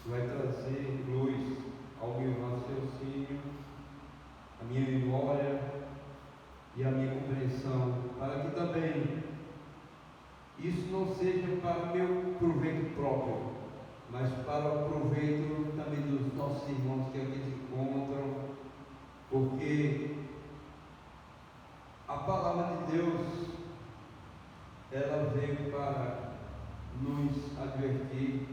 vai trazer luz ao meu raciocínio, à minha memória e à minha compreensão, para que também isso não seja para o meu proveito próprio, mas para o proveito também dos nossos irmãos que aqui se encontram, porque a palavra de Deus, ela veio para nos advertir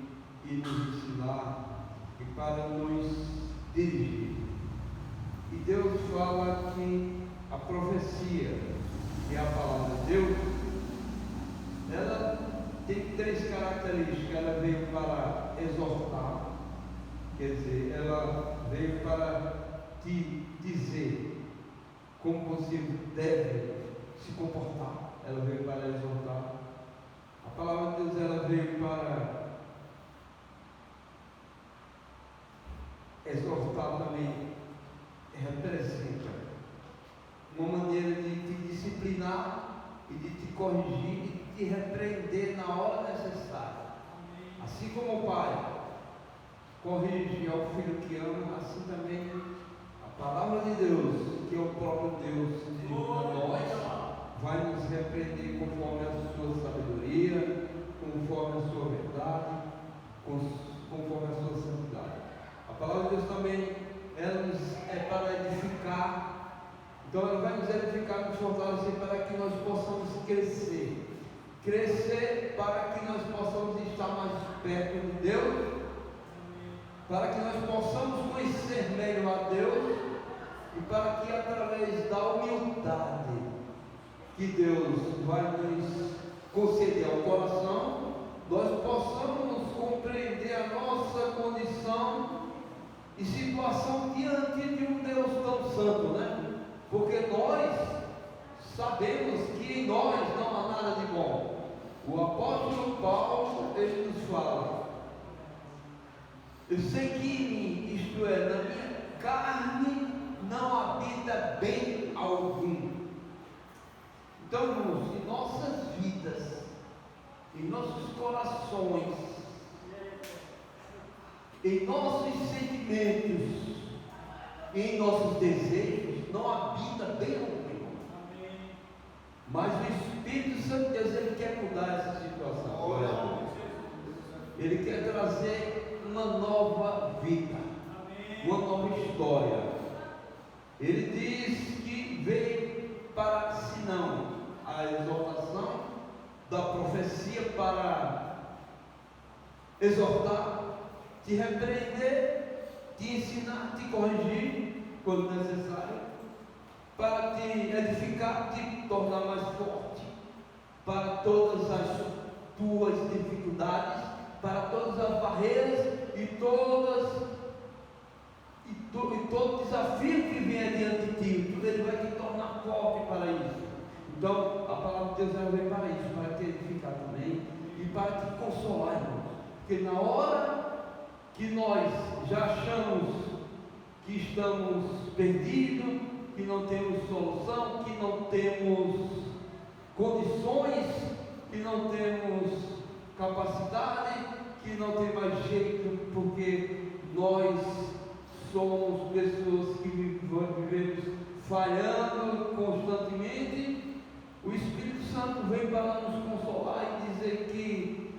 e nos ensinar e para nos dirigir. E Deus fala que a profecia, que é a palavra de Deus, ela tem três características. Ela veio para exortar, quer dizer, ela veio para te dizer como você deve se comportar. Ela veio para exortar. A palavra de Deus, ela veio para exortar também, representa uma maneira de te disciplinar e de te corrigir e te repreender na hora necessária. Assim como o pai corrige ao filho que ama, assim também a palavra de Deus, que é o próprio Deus dirigindo a nós, vai nos repreender conforme a sua sabedoria, conforme a sua verdade, conforme a sua santidade. A palavra de Deus também, ela é para edificar. Então ela vai nos edificar, nos fortalecer para que nós possamos crescer para que nós possamos estar mais perto de Deus, para que nós possamos conhecer melhor a Deus e para que através da humildade que Deus vai nos conceder ao coração, nós possamos compreender a nossa condição e situação diante de um Deus tão santo, né? Porque nós sabemos que em nós não há nada de bom. O apóstolo Paulo, ele nos fala: eu sei que em mim, isto é, na minha carne, não habita bem algum. Então, irmãos, em nossas vidas, em nossos corações, em nossos sentimentos, em nossos desejos, não habita bem algum. Mas o Espírito Santo de Deus, ele quer mudar essa situação. Ele quer trazer uma nova vida, uma nova história. Ele diz que veio para, se não a exortação da profecia, para exortar, te repreender, te ensinar, te corrigir quando necessário, para te edificar, te tornar mais forte para todas as tuas dificuldades, para todas as barreiras e todo desafio que vem diante de ti. Tudo ele vai te tornar forte para isso. Então a palavra de Deus, ela vem para isso, para te edificar também e para te consolar, irmão. Porque na hora que nós já achamos que estamos perdidos, que não temos solução, que não temos condições, que não temos capacidade, que não tem mais jeito, porque nós somos pessoas que vivemos falhando constantemente, o Espírito Santo vem para nos consolar e dizer que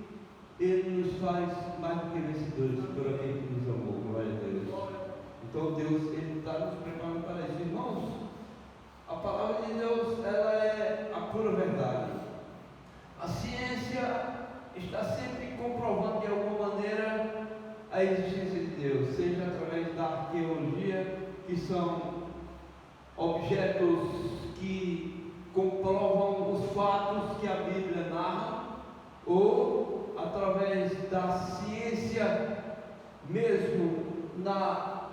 Ele nos faz mais do que vencedores por aquele que nos amou. Glória a Deus. Então Deus, Ele está nos preparando para isso. Irmãos, a palavra de Deus, ela é a pura verdade. A ciência está sempre comprovando de alguma maneira a existência de Deus, seja através da arqueologia, que são objetos que comprovam os fatos que a Bíblia narra, ou através da ciência mesmo, na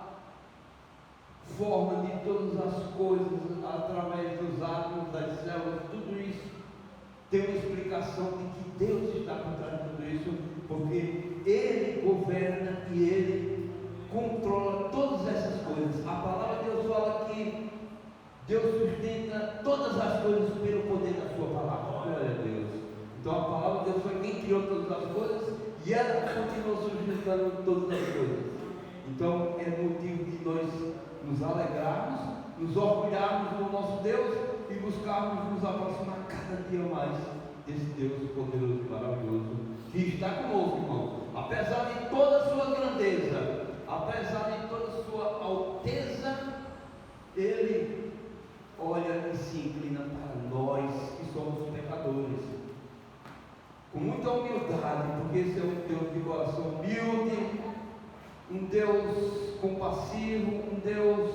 forma de todas as coisas, através dos átomos, das células, tudo isso tem uma explicação de que Deus está por trás de tudo isso, porque Ele governa e Ele controla todas essas coisas. A palavra de Deus fala que Deus sustenta todas as coisas pelo poder da sua palavra. Glória a Deus. Então a palavra de Deus foi quem criou todas as coisas, e ela continua sustentando todas as coisas. Então é motivo de nós nos alegrarmos, nos orgulharmos do nosso Deus e buscarmos nos aproximar cada dia mais desse Deus poderoso e maravilhoso que está conosco, irmão. Apesar de toda a sua grandeza, apesar de toda a sua alteza, Ele olha e se inclina para nós que somos pecadores, com muita humildade, porque esse é um Deus de coração humilde, um Deus compassivo, um Deus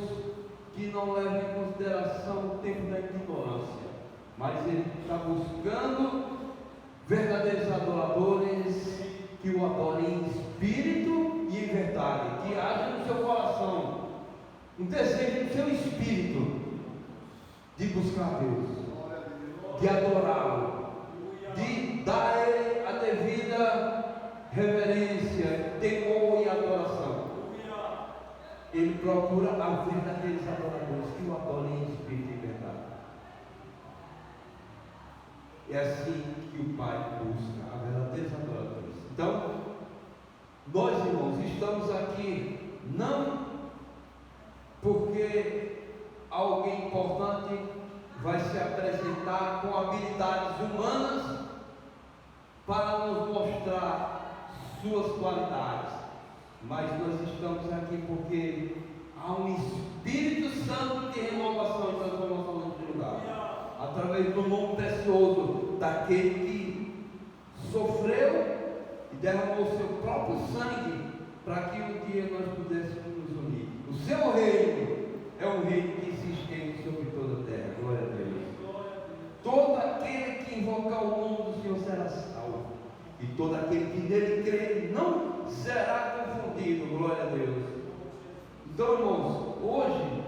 que não leva em consideração o tempo da ignorância, mas Ele está buscando verdadeiros adoradores que o adorem em espírito e em verdade, que haja no seu coração um desejo no seu espírito de buscar Deus, de adorá-lo, de dar a Ele a devida reverência, temor e adoração. Ele procura a verdadeiros adoradores que o adorem em espírito e verdade. É assim que o Pai busca a verdadeiros adoradores. Então, nós, irmãos, estamos aqui não porque alguém importante vai se apresentar com habilidades humanas para nos mostrar suas qualidades, mas nós estamos aqui porque há um Espírito Santo de renovação e transformação neste lugar, através do nome precioso daquele que sofreu e derramou o seu próprio sangue para que um dia nós pudéssemos nos unir. O seu reino é um reino que se estende sobre toda a terra. Glória a Deus. Todo aquele que invocar o nome do Senhor será salvo, e todo aquele que nele crê não será confundido. Glória a Deus. Então, irmãos, hoje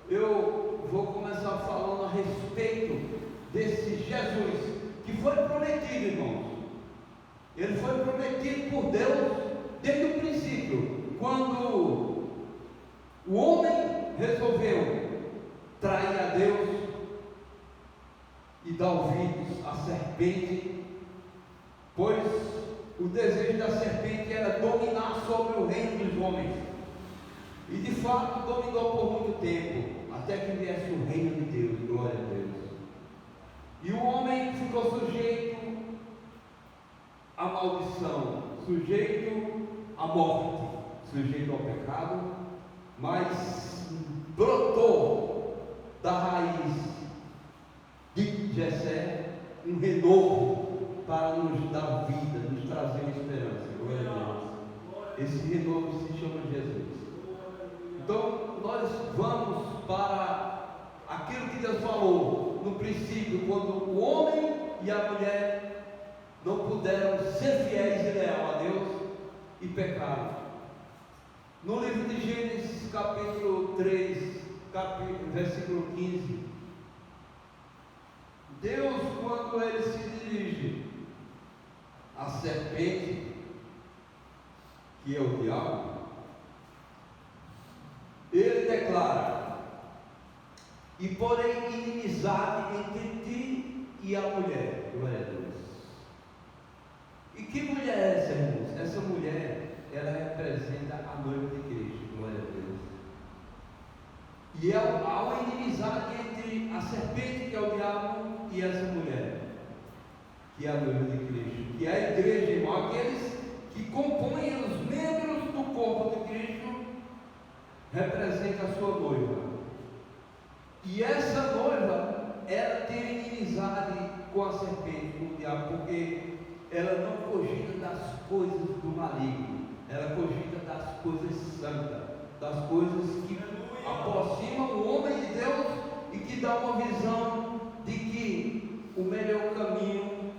eu vou começar falando a respeito desse Jesus que foi prometido, irmãos. Ele foi prometido por Deus desde o princípio, quando o homem resolveu trair a Deus e dar ouvidos à serpente, pois o desejo da serpente era dominar sobre o reino dos homens, e de fato dominou por muito tempo, até que viesse o reino de Deus. Glória a Deus. E o homem ficou sujeito à maldição, sujeito à morte, sujeito ao pecado, mas brotou da raiz de Jessé um renovo para nos dar vida, nos trazer esperança. Glória a Deus. Esse renovo se chama Jesus. Então nós vamos para aquilo que Deus falou no princípio, quando o homem e a mulher não puderam ser fiéis e leal a Deus e pecaram. No livro de Gênesis, capítulo 3, versículo 15, Deus, quando Ele se dirige à serpente, que é o diabo, Ele declara: e porém inimizade entre ti e a mulher. Glória a Deus. E que mulher é essa, irmãos? Essa mulher, ela representa a noiva de Cristo. Glória a Deus. E há uma inimizade entre a serpente, que é o diabo, e essa mulher, que é a noiva de Cristo, que é a igreja, irmão. Aqueles que compõem os membros do corpo de Cristo representam a sua noiva. E essa noiva, ela tem inimizade com a serpente, com o diabo, porque ela não cogita das coisas do maligno, ela cogita das coisas santas, das coisas que aproximam o homem de Deus e que dá uma visão de que o melhor caminho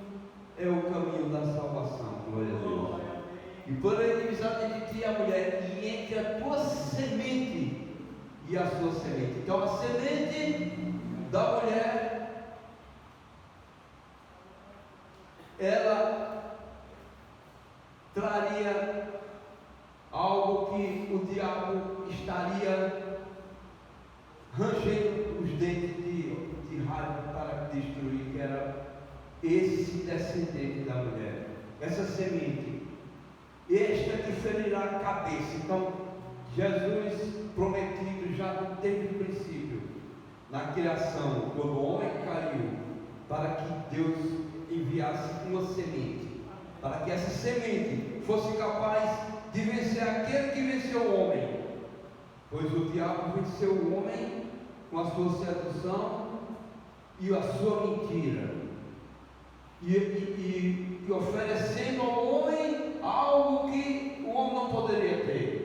é o caminho da salvação. Glória a Deus. E por a inimizade entre ti e a mulher, e entre a tua semente e a sua semente. Então a semente da mulher, ela traria algo que o diabo estaria rangendo os dentes de raiva para destruir, que era esse descendente da mulher. Essa semente esta te ferirá a cabeça. Então, Jesus prometido já desde o princípio, na criação, quando o homem caiu, para que Deus enviasse uma semente, para que essa semente fosse capaz de vencer aquele que venceu o homem, pois o diabo venceu o homem com a sua sedução e a sua mentira, e oferecendo ao homem algo que o homem não poderia ter.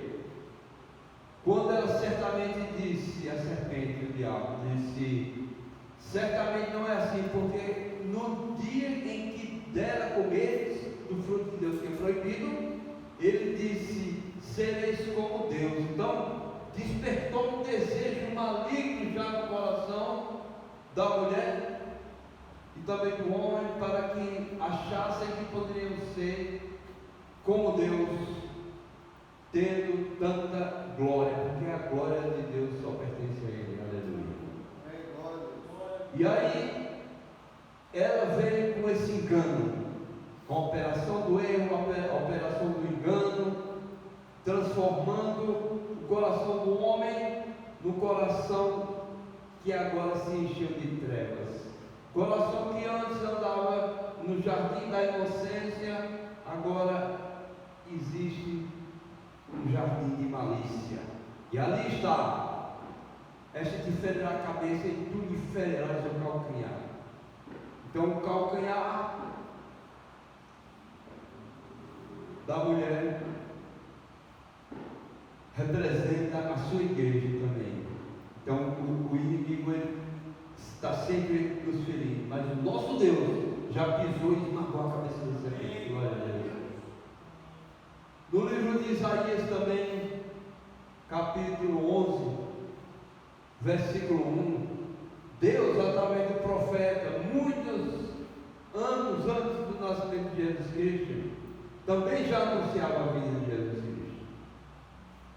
Quando ela certamente disse, a serpente, o diabo, disse: certamente não é assim, porque no dia em que dera comer do fruto que Deus tinha proibido, ele disse: sereis como Deus. Então despertou um desejo maligno já no coração da mulher e também do homem, para que achassem que poderiam ser como Deus, tendo tanta glória, porque a glória de Deus só pertence a Ele. Aleluia. E aí ela veio com esse engano, com a operação do erro, a operação do engano, transformando o coração do homem no coração que agora se encheu de trevas. Coração que antes andava no jardim da inocência, agora existe um jardim de malícia. E ali está: esta te ferirá a cabeça e tu lhe ferirás o calcanhar. Então o calcanhar da mulher representa a sua igreja também. Então o inimigo está sempre nos ferindo, mas o nosso Deus já pisou e esmagou a cabeça do serpente. Glória a Deus. No livro de Isaías também, capítulo 11, versículo 1, Deus, através do profeta, muitos anos antes do nascimento de Jesus Cristo, também já anunciava a vinda de Jesus Cristo.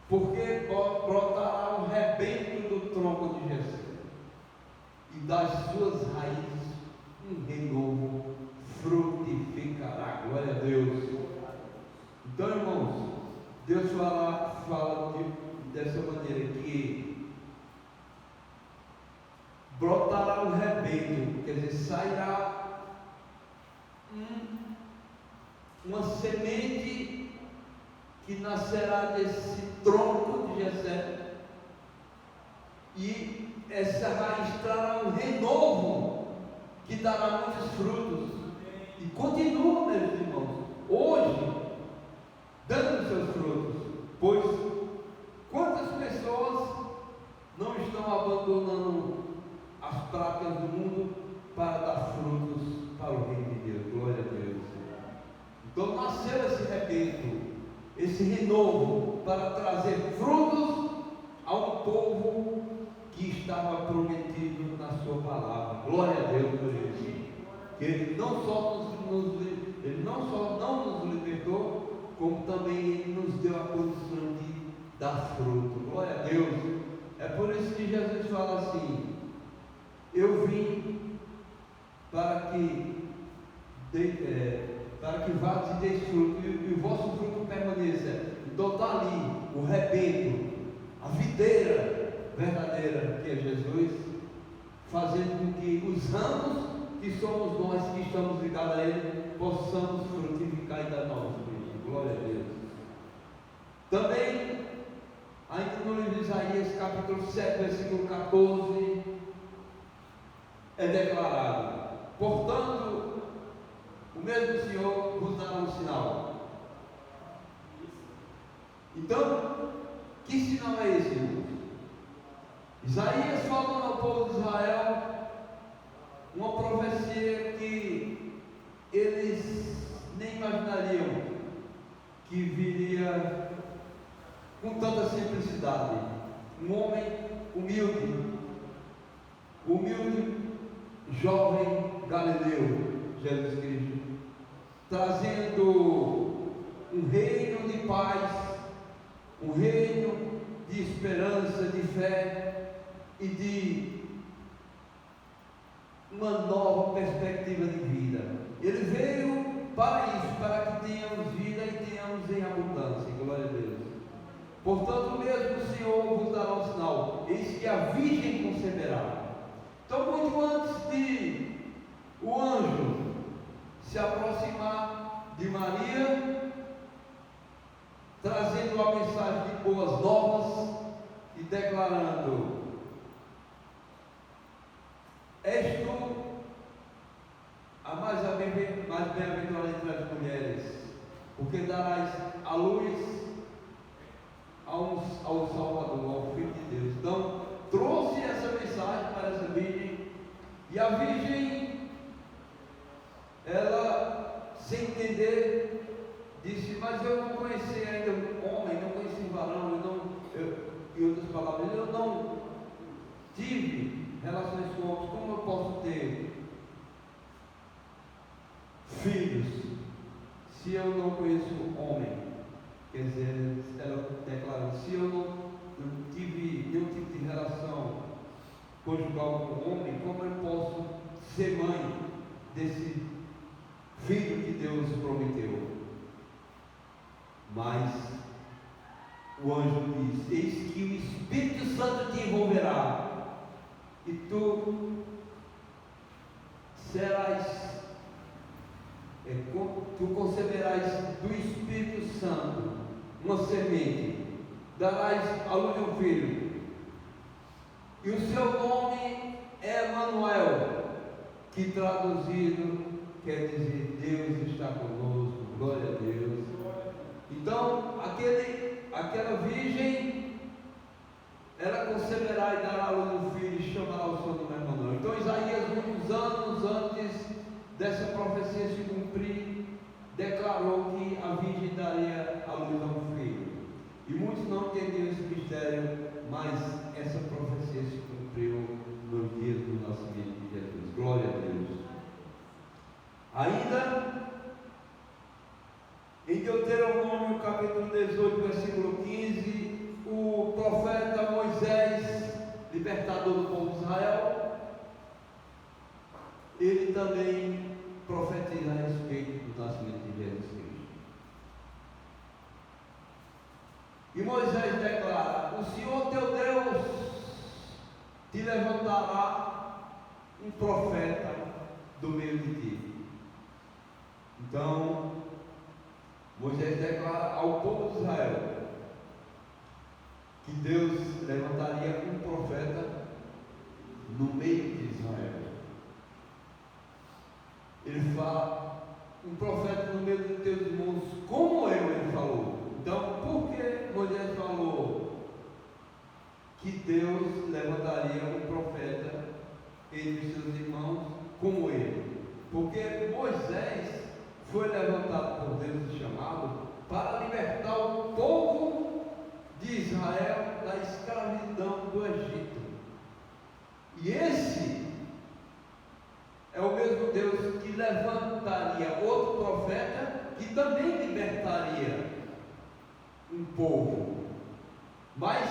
Porque brotará um rebento do tronco de Jessé, e das suas raízes um renovo frutificará. Glória a Deus. Então, irmãos, Deus fala dessa maneira, que brotará um rebento, quer dizer, sairá uma semente que nascerá desse tronco de Jessé, e essa raiz trará um renovo que dará muitos frutos, e continua, meus irmãos, hoje dando seus frutos, pois quantas pessoas não estão abandonando as práticas do mundo para dar frutos para o reino de Deus. Glória a Deus. Então nasceu esse rebento, esse renovo, para trazer frutos a um povo que estava prometido na sua palavra. Glória a Deus por isso. Que Ele não só não nos libertou, como também Ele nos deu a condição de dar fruto. Glória a Deus. É por isso que Jesus fala assim: eu vim para que vades e deis fruto, e o vosso fruto permaneça. Então está ali o rebento, a videira verdadeira, que é Jesus, fazendo com que os ramos que somos nós, que estamos ligados a Ele, possamos frutificar e dar novos frutos. Glória a Deus. Também, ainda no livro de Isaías, capítulo 7, versículo 14, é declarado: portanto, o mesmo Senhor vos dará um sinal. Então, que sinal é esse, irmãos? Isaías falando ao povo de Israel uma profecia que eles nem imaginariam que viria com tanta simplicidade. Um homem humilde, jovem Galileu, Jesus Cristo, trazendo um reino de paz, um reino de esperança, de fé e de uma nova perspectiva de vida. Ele veio para isso, para que tenhamos vida e tenhamos em abundância. Glória a Deus. Portanto, mesmo o Senhor vos dará um sinal: eis que a virgem conceberá. Então, muito antes de o anjo se aproximar de Maria, trazendo a mensagem de boas novas e declarando: és tu a mais bem-aventurada entre as mulheres, porque darás a luz ao Salvador, ao Filho de Deus. Então, trouxe essa mensagem para essa virgem, e a virgem, ela, sem entender, disse: mas eu não conheci ainda homem, não conheci varão, em outras palavras, eu não tive relações com homens, como eu posso ter filhos se eu não conheço homem? Quer dizer, ela declara: se eu não tive nenhum tipo de relação conjugal com o homem, como eu posso ser mãe desse filho que Deus prometeu? Mas o anjo diz: eis que o Espírito Santo te envolverá, e tu conceberás do Espírito Santo uma semente, darás à luz um filho, e o seu nome é Emanuel, que traduzido quer dizer Deus está conosco. Glória a Deus. Então, aquela virgem, ela conceberá e dará à luz um filho e chamará o seu nome Emanuel. Então, Isaías, muitos anos antes dessa profecia se cumprir, declarou que a virgem daria à luz a um filho. E muitos não entendiam esse mistério, mas essa profecia se cumpriu no dia do nascimento de Jesus. Glória a Deus. Ainda em Deuteronômio capítulo 18, versículo 15, o profeta Moisés, libertador do povo de Israel, ele também profetiza a respeito do nascimento de Jesus Cristo. E Moisés declara: o Senhor teu Deus te levantará um profeta do meio de ti. Então, Moisés declara ao povo de Israel que Deus levantaria um profeta no meio de Israel. Ele fala: um profeta no meio de teus irmãos, como ele falou. Então, por que Moisés falou que Deus levantaria um profeta entre seus irmãos como ele? Porque Moisés foi levantado por Deus e chamado para libertar o povo de Israel da escravidão do Egito. E esse é o mesmo Deus que levantaria outro profeta que também libertaria um povo. Mas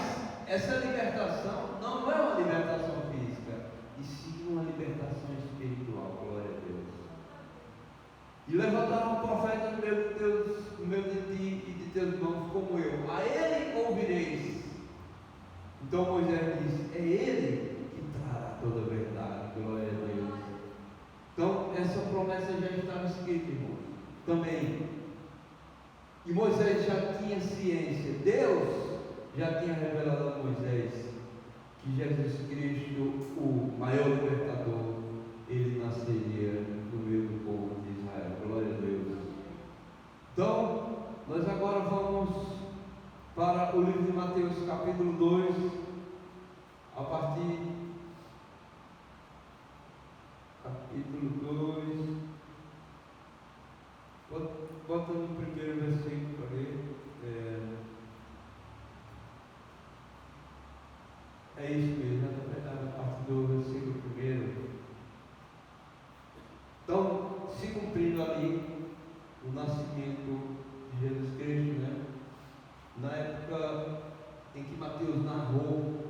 essa libertação não é uma libertação física, e sim uma libertação espiritual. Glória a Deus. E levantará um profeta no meio de ti e de teus irmãos como eu. A ele ouvireis. Então Moisés diz: é ele que trará toda a verdade. Glória a Deus. Então essa promessa já estava escrita, irmãos, também. E Moisés já tinha ciência, Deus já tinha revelado a Moisés que Jesus Cristo, o maior libertador, ele nasceria no meio do povo de Israel. Glória a Deus. Então, nós agora vamos para o livro de Mateus capítulo 2, a partir capítulo 2, bota no primeiro versículo para ver. É isso mesmo, a partir do versículo 1. Então, se cumprindo ali o nascimento de Jesus Cristo, né? Na época em que Mateus narrou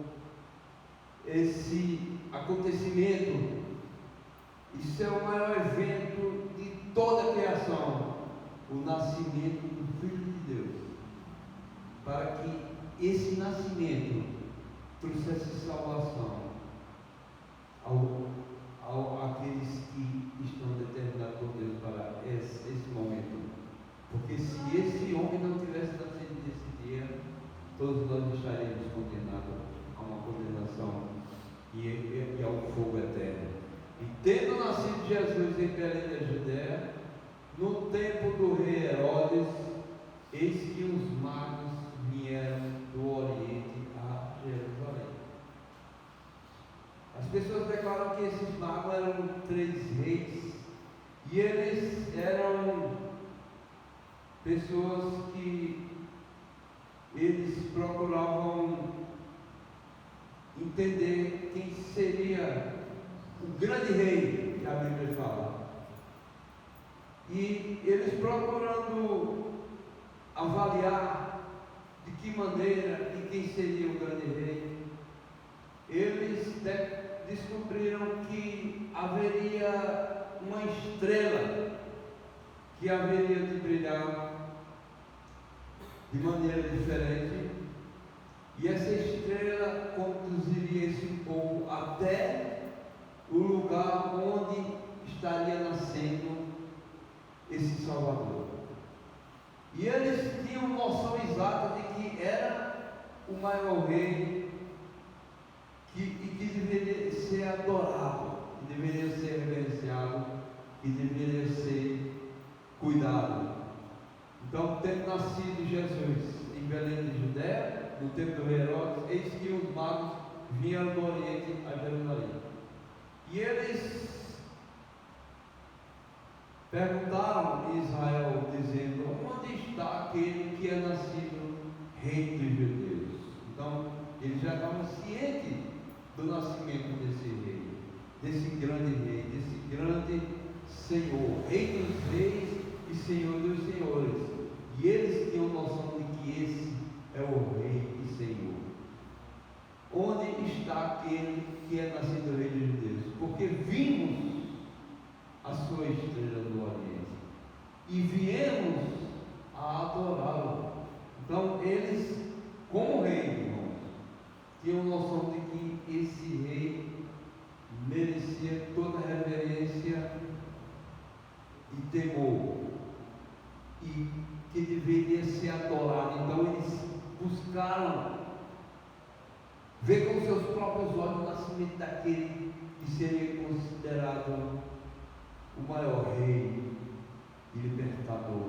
esse acontecimento, isso é o maior evento de toda a criação. esse nascimento trouxesse salvação àqueles que estão determinados por Deus para esse momento. Porque se esse homem não tivesse nascido nesse dia, todos nós estaríamos condenados a uma condenação e ao fogo eterno. E tendo nascido Jesus em Belém da Judéia, no tempo do rei Herodes, eis que os magos vieram do Oriente a Jerusalém. As pessoas declaram que esses magos eram 3 reis, e eles eram pessoas que eles procuravam entender quem seria o grande rei que a Bíblia fala. E eles procurando avaliar de que maneira e quem seria o grande rei, eles descobriram que haveria uma estrela que haveria de brilhar de maneira diferente, e essa estrela conduziria esse povo até o lugar onde estaria nascendo esse Salvador. E eles tinham noção exata de que era o maior rei e que deveria ser adorado, que deveria ser reverenciado, que deveria ser cuidado. Então, tendo nascido Jesus em Belém de Judéia, no tempo do rei Herodes, eis que os magos vieram do Oriente a Jerusalém. E eles perguntaram em Israel, dizendo: onde está aquele que é nascido rei dos judeus? Então, eles já estavam cientes do nascimento desse rei, desse grande Senhor, rei dos reis e Senhor dos senhores. E eles tinham noção de que esse é o rei e Senhor. Onde está aquele que é nascido rei dos judeus? Porque vimos a sua estrela do Oriente e viemos a adorá-lo. Então eles, como rei, irmãos, tinham noção de que esse rei merecia toda reverência e temor, e que deveria ser adorado. Então eles buscaram ver com seus próprios olhos o nascimento daquele que seria considerado o maior rei e libertador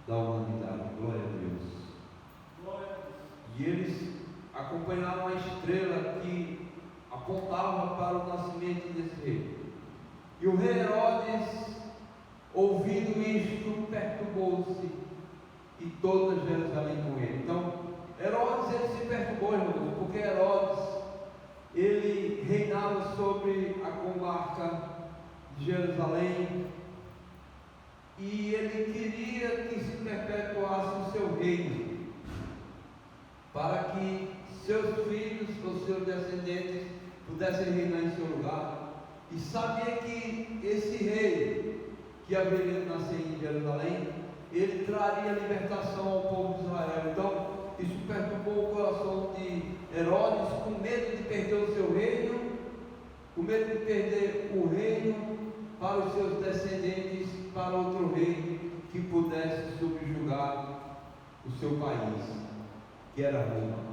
da humanidade. Glória a Deus. E eles acompanharam a estrela que apontava para o nascimento desse rei. E o rei Herodes, ouvindo isto, perturbou-se, e toda Jerusalém com ele. Então, Herodes, ele se perturbou, irmãos, porque Herodes, ele reinava sobre a comarca de Jerusalém, e ele queria que se perpetuasse o seu reino, para que seus filhos ou seus descendentes pudessem reinar em seu lugar. E sabia que esse rei que haveria de nascer em Jerusalém, ele traria libertação ao povo de Israel. Então, isso perturbou o coração de Herodes, com medo de perder o seu reino, com medo de perder o reino para os seus descendentes, para outro rei que pudesse subjugar o seu país, que era Roma.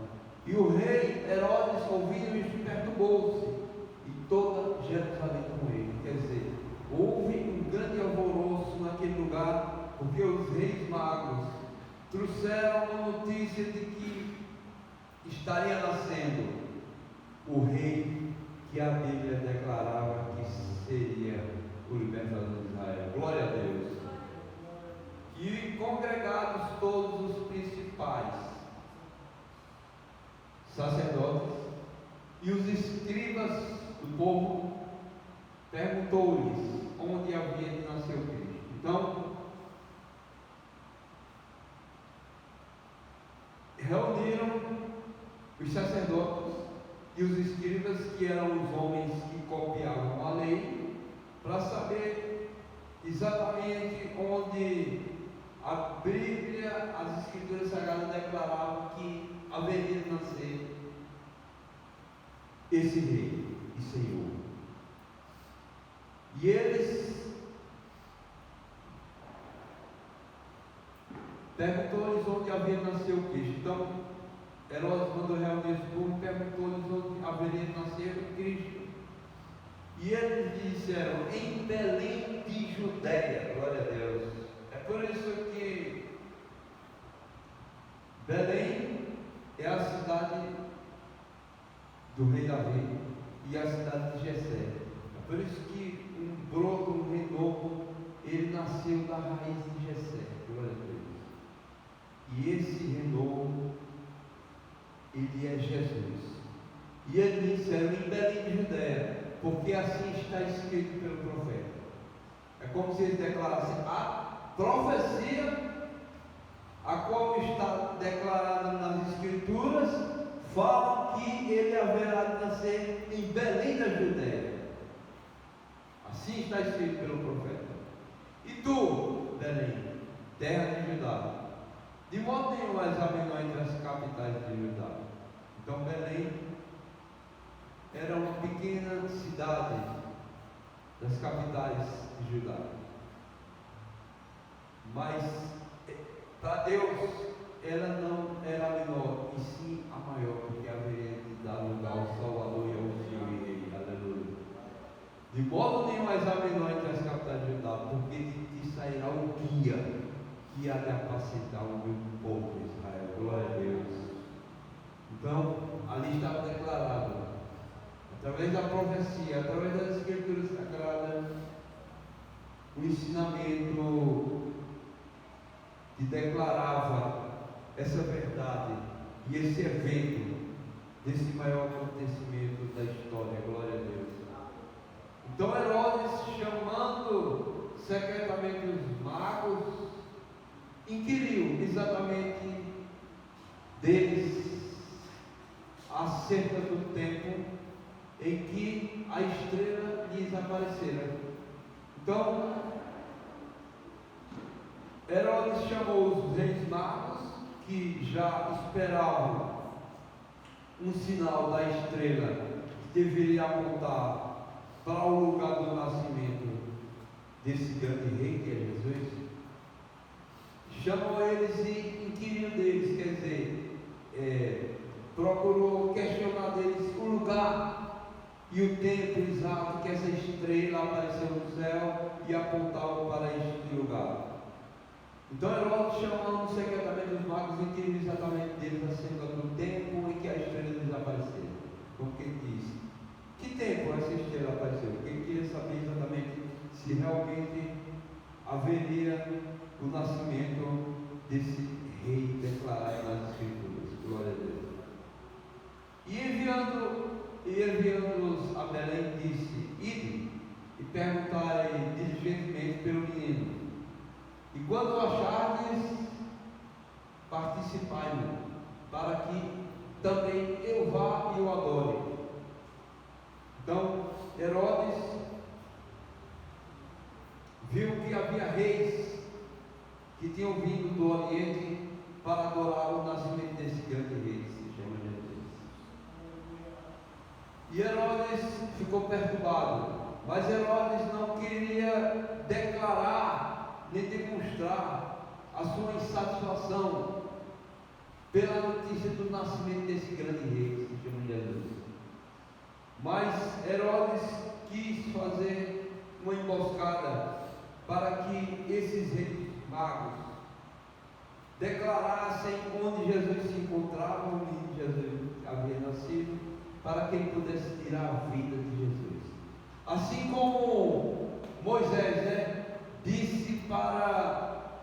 E o rei Herodes, ouvindo isso, perturbou-se, e toda Jerusalém com ele. Quer dizer, houve um grande alvoroço naquele lugar, porque os reis magos trouxeram a notícia de que estaria nascendo o rei que a Bíblia declarava que seria o libertador de Israel. Glória a Deus. E congregados todos os principais sacerdotes e os escribas do povo, perguntou-lhes onde havia de nascer o Cristo. Então, reuniram os sacerdotes e os escribas, que eram os homens que copiavam a lei, para saber exatamente onde a Bíblia, as Escrituras Sagradas declaravam que haveria de nascer esse rei e Senhor. E eles perguntou-lhes onde havia de nascer o Cristo. Então, Herodes mandou reunir esse povo e perguntou-lhes onde haveria de nascer o Cristo. E eles disseram: em Belém de Judeia. Glória a Deus. É por isso que Belém é a cidade do rei Davi e a cidade de Jessé. É por isso que um broto, um renovo, ele nasceu da raiz de Jessé. Glória a Deus. E esse renovo, ele é Jesus. E eles disseram: em Belém de Judeia, porque assim está escrito pelo profeta. É como se eles declarassem a profecia, a qual está declarada nas Escrituras, fala que ele haverá de nascer em Belém da Judeia. Assim está escrito pelo profeta. E tu, Belém, terra de Judá, de modo nenhum és a menor entre as capitais de Judá. Então Belém era uma pequena cidade das capitais de Judá. Mas para Deus ela não era a menor, e sim a maior, porque haveria de dar lugar ao Salvador e ao Senhor e Rei. Aleluia. De modo nenhum és a menor entre as capitais de Judá, porque de ti sairá o guia que há de apacentar o meu povo de Israel. Glória a Deus. Então, ali estava declarado, através da profecia, através das Escrituras Sagradas, o ensinamento que declarava essa verdade e esse evento, desse maior acontecimento da história. Glória a Deus. Então Herodes, chamando secretamente os magos, inquiriu exatamente deles acerca do tempo em que a estrela lhes aparecera. Então Herodes chamou os reis magos, que já esperavam um sinal da estrela que deveria apontar para o lugar do nascimento desse grande rei que é Jesus. Chamou eles e inquiriu deles, quer dizer, procurou questionar deles o lugar e o tempo exato que essa estrela apareceu no céu e apontava para este lugar. Então Herodes, chamando secretamente os magos, inquiriu exatamente deles acerca do tempo em que a estrela desapareceu. Porque ele disse: que tempo essa estrela apareceu? Porque ele queria saber exatamente se realmente haveria o nascimento desse rei declarado nas Escrituras. Glória a Deus. E enviando-os a Belém, disse: ide e perguntai diligentemente pelo menino. E quando o achardes, participai-me, para que também eu vá e o adore. Então Herodes viu que havia reis que tinham vindo do Oriente para adorar o nascimento desse grande rei, que se chama Jesus. E Herodes ficou perturbado, mas Herodes não queria declarar nem demonstrar a sua insatisfação pela notícia do nascimento desse grande rei que se chama Jesus. Mas Herodes quis fazer uma emboscada para que esses reis magos declarassem onde Jesus se encontrava, onde Jesus havia nascido, para que ele pudesse tirar a vida de Jesus. Assim como Moisés, disse para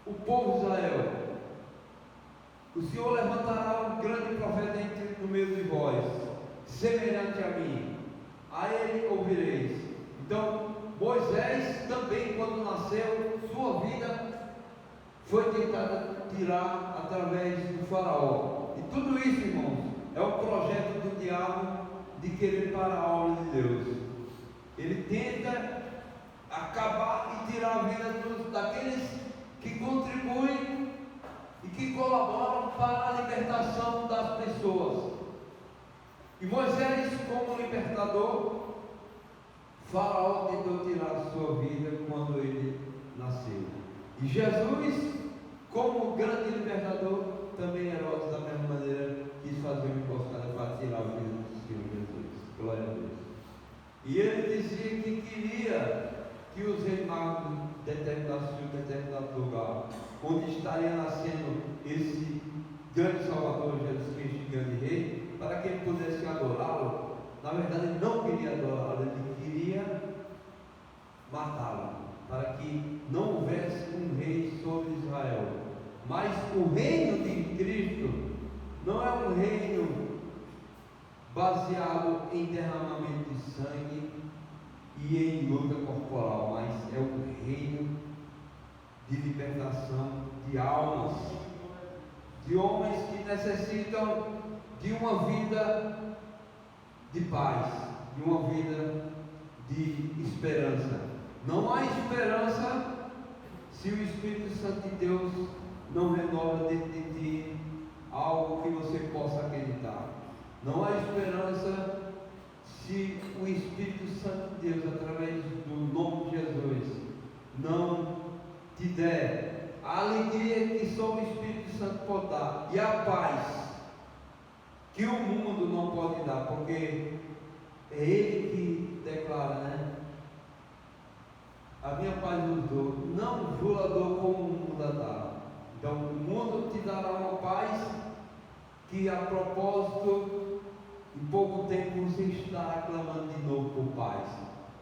o povo de Israel: o Senhor levantará um grande profeta no meio de vós, semelhante a mim, a ele ouvireis. Então Moisés também, quando nasceu, sua vida foi tentada tirar através do faraó. E tudo isso, irmãos, é o projeto do diabo de querer parar a obra de Deus. Ele tenta acabar e tirar a vida daqueles que contribuem e que colaboram para a libertação das pessoas. E Moisés, como libertador, Faraó tentou tirar a sua vida quando ele nasceu. E Jesus, como grande libertador, também Herodes, da mesma maneira, quis fazer uma emboscada para tirar a vida do Senhor Jesus. Glória a Deus. E ele dizia que queria que os reis magos determinassem um determinado lugar, onde estaria nascendo esse grande Salvador, Jesus Cristo, grande Rei, para que ele pudesse adorá-lo. Na verdade, ele não queria adorá-lo, ele queria matá-lo, para que não houvesse um rei sobre Israel. Mas o reino de Cristo não é um reino baseado em derramamento de sangue e em luta corporal, mas é um reino de libertação de almas, de homens que necessitam de uma vida de paz, de uma vida de esperança. Não há esperança se o Espírito Santo de Deus não renova dentro de ti algo que você possa acreditar. Não há esperança se o Espírito Santo de Deus, através do nome de Jesus, não te der a alegria que só o Espírito Santo pode dar, e a paz que o mundo não pode dar, porque é Ele que declara, né? A minha paz vos dou, não vos a dou como o mundo a dá. Então o mundo te dará uma paz que, a propósito, em pouco tempo você estará clamando de novo por paz.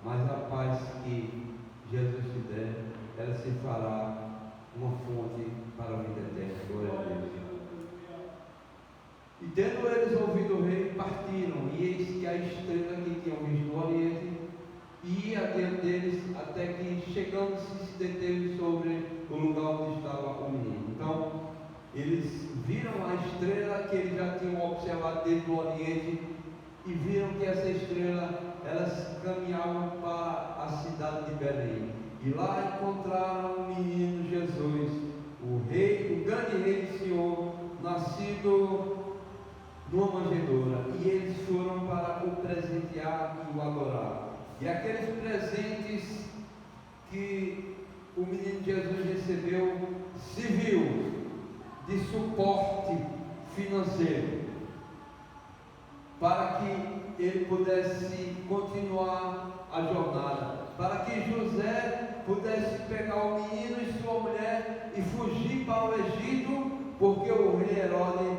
Mas a paz que Jesus te der, ela se fará uma fonte para a vida eterna. Glória a Deus. E tendo eles ouvido o rei, partiram, e eis que a estrela que tinham visto no oriente ia diante deles, até que, chegando-se, se deteve sobre o lugar onde estava o menino. Então eles viram a estrela que eles já tinham observado desde o oriente, e viram que essa estrela, elas caminhavam para a cidade de Belém, e lá encontraram o menino Jesus, o rei, o grande rei do Senhor, nascido numa manjedoura. E eles foram para o presentear e o adorar. E aqueles presentes que o menino Jesus recebeu serviu de suporte financeiro para que ele pudesse continuar a jornada, para que José pudesse pegar o menino e sua mulher e fugir para o Egito, porque o rei Herodes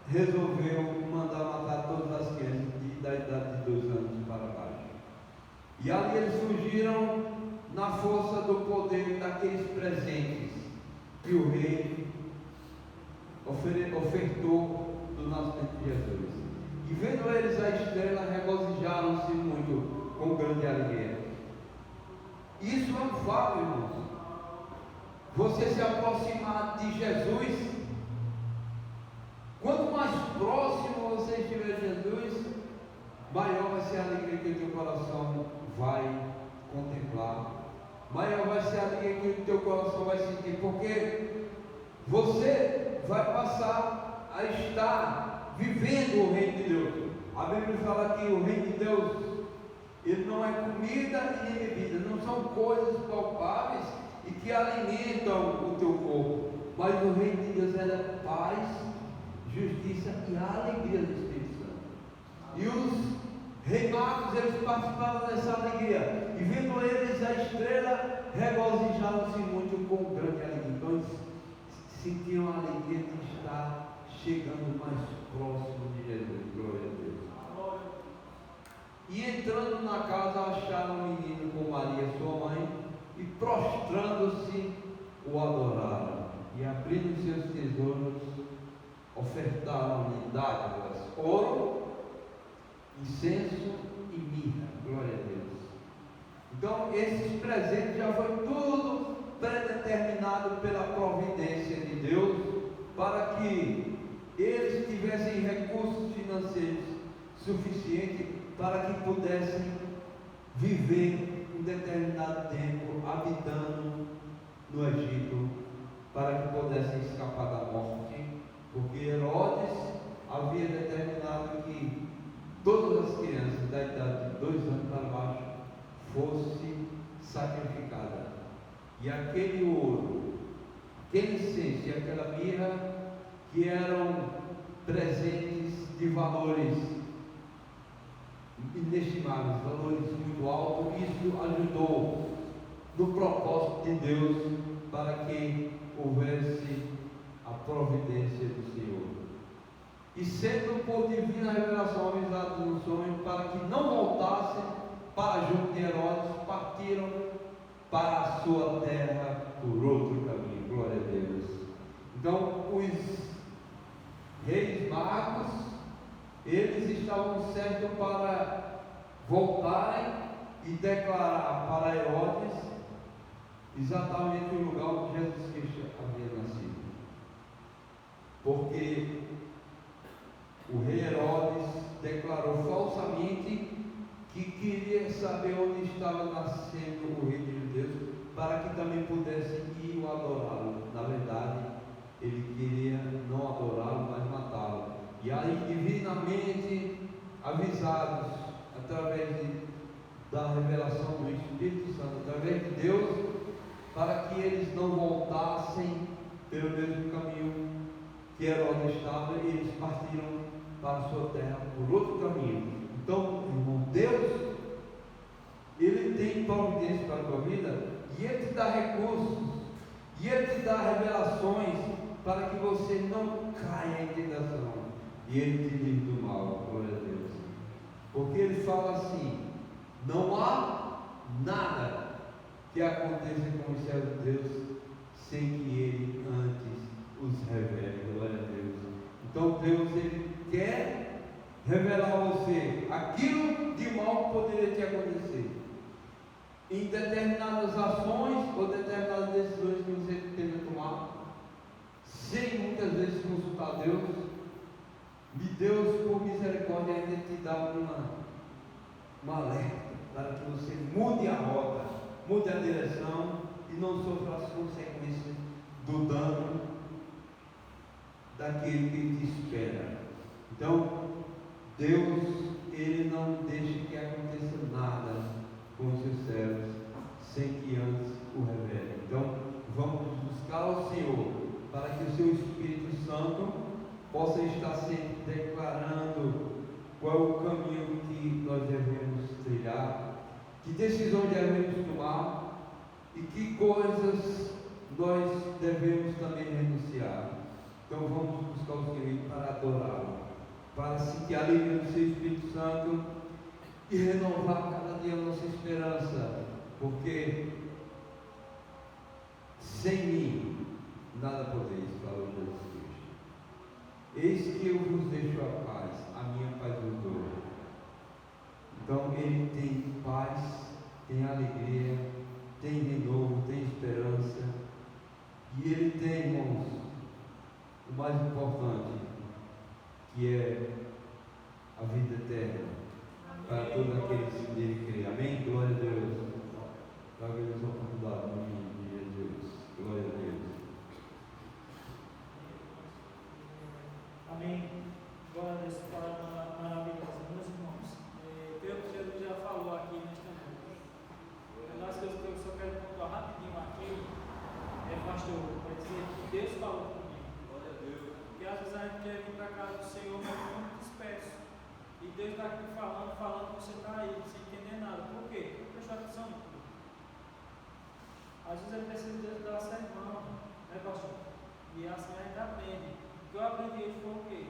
resolveu mandar matar todas as crianças da idade de 2 anos para baixo. E ali eles fugiram na força do poder daqueles presentes que o rei ofertou do nascimento de Jesus. E vendo eles a estrela, regozijaram-se muito, com grande alegria. Isso é um fato, irmãos. Você se aproximar de Jesus, quanto mais próximo você estiver de Jesus, maior vai ser a alegria que o teu coração vai contemplar, maior vai ser a alegria que o teu coração vai sentir, porque você vai passar a estar vivendo o reino de Deus. A Bíblia fala que o reino de Deus, ele não é comida e nem bebida, não são coisas palpáveis e que alimentam o teu corpo, mas o reino de Deus é paz, justiça e a alegria do Espírito Santo. E os reis magos, eles participavam dessa alegria, e vendo eles a estrela, regozijaram-se muito com grande alegria. Então eles sentiam a alegria de estar chegando mais próximo de Jesus. Glória a Deus. E entrando na casa, acharam o menino com Maria, sua mãe, e prostrando-se, o adoraram. E abrindo seus tesouros, ofertaram-lhe dádivas, ouro, incenso e mirra. Glória a Deus. Então esses presentes já foi tudo predeterminado pela providência de Deus, para que eles tivessem recursos financeiros suficientes para que pudessem viver um determinado tempo habitando no Egito, para que pudessem escapar da morte porque Herodes havia determinado que todas as crianças da idade de 2 anos para baixo fossem sacrificadas. E aquele ouro, aquele incenso e aquela mirra, que eram presentes de valores inestimáveis, valores muito altos, isso ajudou no propósito de Deus para que houvesse a providência do Senhor. E sendo por divina revelação avisados no sonho, para que não voltassem para junto de Herodes, partiram para a sua terra por outro caminho. Glória a Deus. Então, os reis magos, eles estavam certos para voltarem e declarar para Herodes exatamente o lugar onde Jesus Cristo havia nascido. Porque o rei Herodes declarou falsamente que queria saber onde estava nascendo o rei de judeus, para que também pudessem ir o adorá-lo. Na verdade, ele queria não adorá-lo, mas matá-lo. E aí, divinamente avisados, através da revelação do Espírito Santo, através de Deus, para que eles não voltassem pelo mesmo caminho que Herodes estava, e eles partiram para a sua terra por outro caminho. Então, irmão, Deus, Ele tem providência para a tua vida, e Ele te dá recursos, e Ele te dá revelações, para que você não caia em tentação, e Ele te livre do mal. Glória a Deus. Porque Ele fala assim: não há nada que aconteça com os céus de Deus sem que Ele antes os revele. Glória a Deus. Então Deus, Ele quer revelar a você aquilo de mal que poderia te acontecer em determinadas ações ou determinadas decisões que você teve que tomar, sem muitas vezes consultar Deus. E Deus, por misericórdia, ainda te dá uma alerta para que você mude a rota, mude a direção e não sofra as consequências do dano daquele que te espera. Então, Deus, Ele não deixa que aconteça nada com os seus servos sem que antes o revele. Então, vamos buscar o Senhor para que o seu Espírito Santo possa estar sempre declarando qual é o caminho que nós devemos trilhar, que decisões devemos tomar e que coisas nós devemos também renunciar. Então vamos buscar o Senhor para adorá-lo, para sentir a alegria do seu Espírito Santo e renovar cada dia a nossa esperança, porque sem mim nada podeis, falou Jesus Cristo. Eis que eu vos deixo a paz, a minha paz vos dou. Então Ele tem paz, tem alegria, tem renovo, tem esperança, e Ele tem, irmãos, o mais importante, que é a vida eterna para todos aqueles que nele creem. Amém? Glória a Deus. Traga eles a oportunidade no nome de Jesus. Glória a Deus. Amém. Glória a Deus. Palavra maravilhosa. Meus irmãos, creio que Jesus já falou aqui nesta noite. Uma das coisas que eu só quero pontuar rapidinho aqui pastor, vai dizer que Deus falou comigo. Glória a Deus. Porque às vezes a gente quer vir para a casa do Senhor, mas é muito disperso. E Deus está aqui falando, você está aí, sem entender nada. Por quê? Porque prestou atenção em tudo. Às vezes ele precisa de Deus dar sermão, né, pastor? E assim a gente aprende. O que eu aprendi hoje foi o quê?